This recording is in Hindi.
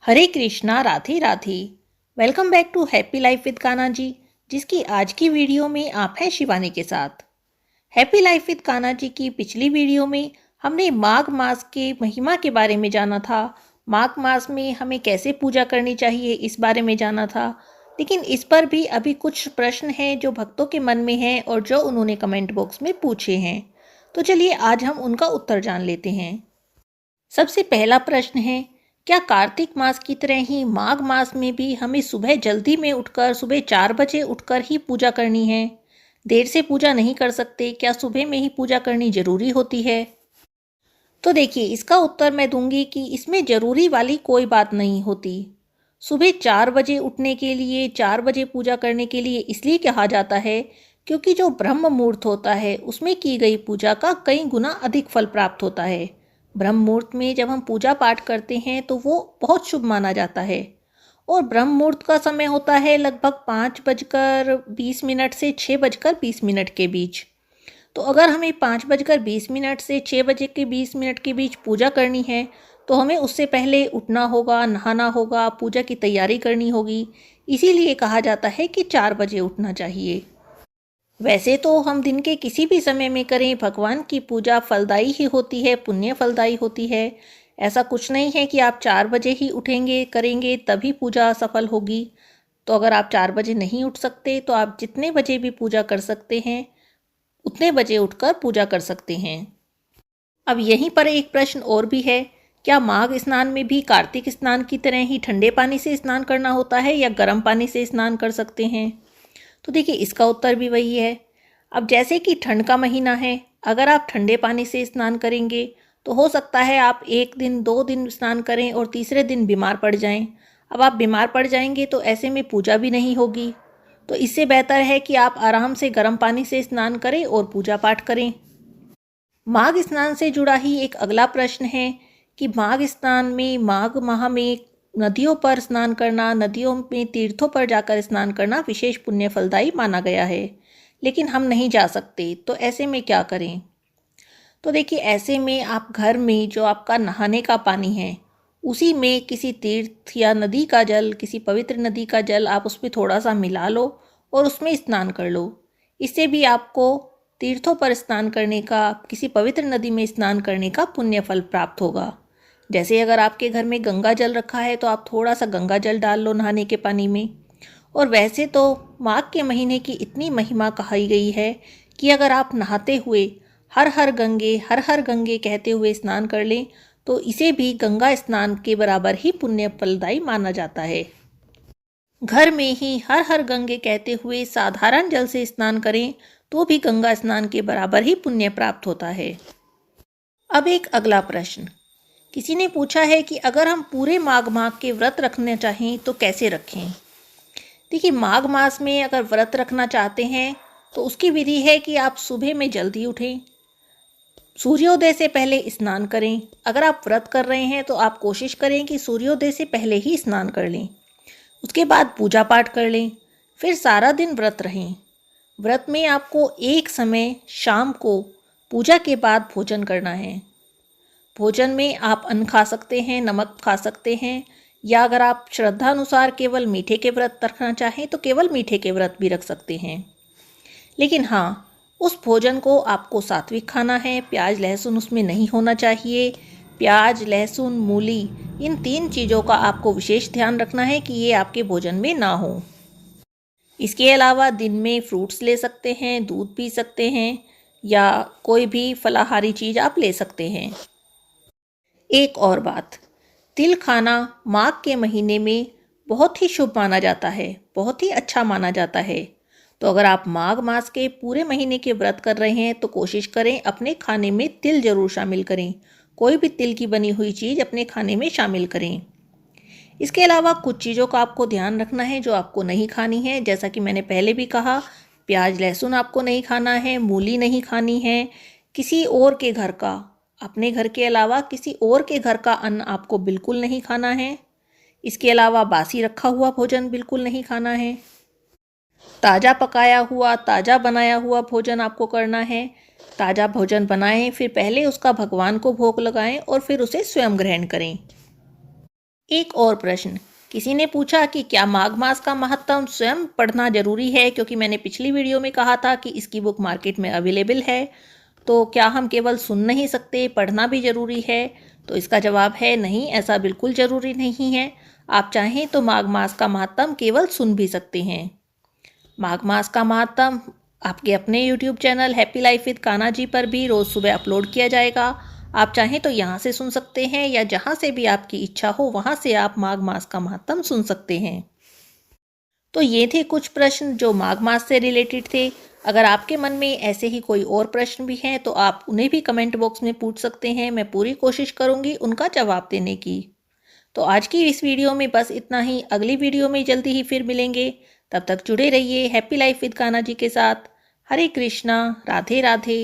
Hare Krishna, Radhe Radhe. Welcome back to happy life with Kanha ji, जिसकी आज की वीडियो में आप हैं शिवानी के साथ। हैप्पी लाइफ विद कान्हा जी की पिछली वीडियो में हमने माघ मास के महिमा के बारे में जाना था। माघ मास में हमें कैसे पूजा करनी चाहिए इस बारे में जाना था। लेकिन इस पर भी अभी कुछ प्रश्न हैं जो भक्तों के मन में हैं और जो उन्होंने कमेंट बॉक्स में पूछे हैं। तो चलिए आज हम उनका उत्तर जान लेते हैं। सबसे पहला प्रश्न है, क्या कार्तिक मास की तरह ही माघ मास में भी हमें सुबह जल्दी में उठकर सुबह 4 बजे उठकर ही पूजा करनी है? देर से पूजा नहीं कर सकते? क्या सुबह में ही पूजा करनी जरूरी होती है? तो देखिए, इसका उत्तर मैं दूंगी कि इसमें जरूरी वाली कोई बात नहीं होती। सुबह 4 बजे उठने के लिए, 4 बजे पूजा करने के लिए इसलिए कहा जाता है क्योंकि जो ब्रह्म मुहूर्त होता है उसमें की गई पूजा का कई गुना अधिक फल प्राप्त होता है। ब्रह्म मुहूर्त में जब हम पूजा पाठ करते हैं तो वो बहुत शुभ माना जाता है। और ब्रह्म मुहूर्त का समय होता है लगभग 5:20 से 6:20 के बीच। तो अगर हमें 5:20 से 6:20 के बीच पूजा करनी है तो हमें उससे पहले उठना होगा, नहाना होगा, पूजा की तैयारी करनी होगी। इसीलिए कहा जाता है कि 4 बजे उठना चाहिए। वैसे तो हम दिन के किसी भी समय में करें, भगवान की पूजा फलदायी ही होती है, पुण्य फलदायी होती है। ऐसा कुछ नहीं है कि आप 4 बजे ही उठेंगे, करेंगे तभी पूजा सफल होगी। तो अगर आप 4 बजे नहीं उठ सकते तो आप जितने बजे भी पूजा कर सकते हैं उतने बजे उठकर पूजा कर सकते हैं। अब यहीं पर एक प्रश्न और भी है, क्या माघ स्नान में भी कार्तिक स्नान की तरह ही ठंडे पानी से स्नान करना होता है या गर्म पानी से स्नान कर सकते हैं? तो देखिए, इसका उत्तर भी वही है। अब जैसे कि ठंड का महीना है, अगर आप ठंडे पानी से स्नान करेंगे तो हो सकता है आप 1 दिन 2 दिन स्नान करें और तीसरे दिन बीमार पड़ जाएं। अब आप बीमार पड़ जाएंगे तो ऐसे में पूजा भी नहीं होगी। तो इससे बेहतर है कि आप आराम से गर्म पानी से स्नान करें और पूजा पाठ करें। माघ स्नान से जुड़ा ही एक अगला प्रश्न है कि माघ स्नान में, माघ माह में नदियों पर स्नान करना, नदियों में तीर्थों पर जाकर स्नान करना विशेष पुण्य फलदायी माना गया है। लेकिन हम नहीं जा सकते, तो ऐसे में क्या करें? तो देखिए, ऐसे में आप घर में जो आपका नहाने का पानी है उसी में किसी तीर्थ या नदी का जल, किसी पवित्र नदी का जल आप उसमें थोड़ा सा मिला लो और उसमें स्नान कर लो। इससे भी आपको तीर्थों पर स्नान करने का, किसी पवित्र नदी में स्नान करने का पुण्य फल प्राप्त होगा। जैसे अगर आपके घर में गंगा जल रखा है तो आप थोड़ा सा गंगा जल डाल लो नहाने के पानी में। और वैसे तो माघ के महीने की इतनी महिमा कही गई है कि अगर आप नहाते हुए हर हर गंगे कहते हुए स्नान कर लें तो इसे भी गंगा स्नान के बराबर ही पुण्य फलदायी माना जाता है। घर में ही हर गंगे कहते हुए साधारण जल से स्नान करें तो भी गंगा स्नान के बराबर ही पुण्य प्राप्त होता है। अब एक अगला प्रश्न, किसी ने पूछा है कि अगर हम पूरे माघ माह के व्रत रखना चाहें तो कैसे रखें? देखिए, माघ मास में अगर व्रत रखना चाहते हैं तो उसकी विधि है कि आप सुबह में जल्दी उठें, सूर्योदय से पहले स्नान करें। अगर आप व्रत कर रहे हैं तो आप कोशिश करें कि सूर्योदय से पहले ही स्नान कर लें। उसके बाद पूजा पाठ कर लें, फिर सारा दिन व्रत रहें। व्रत में आपको एक समय शाम को पूजा के बाद भोजन करना है। भोजन में आप अन्न खा सकते हैं, नमक खा सकते हैं, या अगर आप श्रद्धा अनुसार केवल मीठे के व्रत रखना चाहें तो केवल मीठे के व्रत भी रख सकते हैं। लेकिन हाँ, उस भोजन को आपको सात्विक खाना है, प्याज लहसुन उसमें नहीं होना चाहिए। प्याज, लहसुन, मूली, इन 3 चीज़ों का आपको विशेष ध्यान रखना है कि ये आपके भोजन में ना हो। इसके अलावा दिन में फ्रूट्स ले सकते हैं, दूध पी सकते हैं, या कोई भी फलाहारी चीज़ आप ले सकते हैं। एक और बात, तिल खाना माघ के महीने में बहुत ही शुभ माना जाता है, बहुत ही अच्छा माना जाता है। तो अगर आप माघ मास के पूरे महीने के व्रत कर रहे हैं तो कोशिश करें अपने खाने में तिल जरूर शामिल करें। कोई भी तिल की बनी हुई चीज़ अपने खाने में शामिल करें। इसके अलावा कुछ चीज़ों का आपको ध्यान रखना है जो आपको नहीं खानी है। जैसा कि मैंने पहले भी कहा, प्याज लहसुन आपको नहीं खाना है, मूली नहीं खानी है, किसी और के घर का, अपने घर के अलावा किसी और के घर का अन्न आपको बिल्कुल नहीं खाना है। इसके अलावा बासी रखा हुआ भोजन बिल्कुल नहीं खाना है। ताज़ा पकाया हुआ, ताज़ा बनाया हुआ भोजन आपको करना है। ताज़ा भोजन बनाएं, फिर पहले उसका भगवान को भोग लगाएं और फिर उसे स्वयं ग्रहण करें। एक और प्रश्न, किसी ने पूछा कि क्या माघ मास का महत्व स्वयं पढ़ना जरूरी है, क्योंकि मैंने पिछली वीडियो में कहा था कि इसकी बुक मार्केट में अवेलेबल है, तो क्या हम केवल सुन नहीं सकते, पढ़ना भी ज़रूरी है? तो इसका जवाब है नहीं, ऐसा बिल्कुल ज़रूरी नहीं है। आप चाहें तो माघ मास का महात्म केवल सुन भी सकते हैं। माघ मास का महात्म आपके अपने YouTube channel happy life with Kanha ji पर भी रोज़ सुबह अपलोड किया जाएगा। आप चाहें तो यहाँ से सुन सकते हैं, या जहाँ से भी आपकी इच्छा हो वहाँ से आप माघ मास का महात्म सुन सकते हैं। तो ये थे कुछ प्रश्न जो माघ मास से रिलेटेड थे। अगर आपके मन में ऐसे ही कोई और प्रश्न भी हैं तो आप उन्हें भी कमेंट बॉक्स में पूछ सकते हैं। मैं पूरी कोशिश करूँगी उनका जवाब देने की। तो आज की इस वीडियो में बस इतना ही। अगली वीडियो में जल्दी ही फिर मिलेंगे। तब तक जुड़े रहिए हैप्पी लाइफ विद कान्हा जी के साथ। हरे कृष्णा, राधे राधे।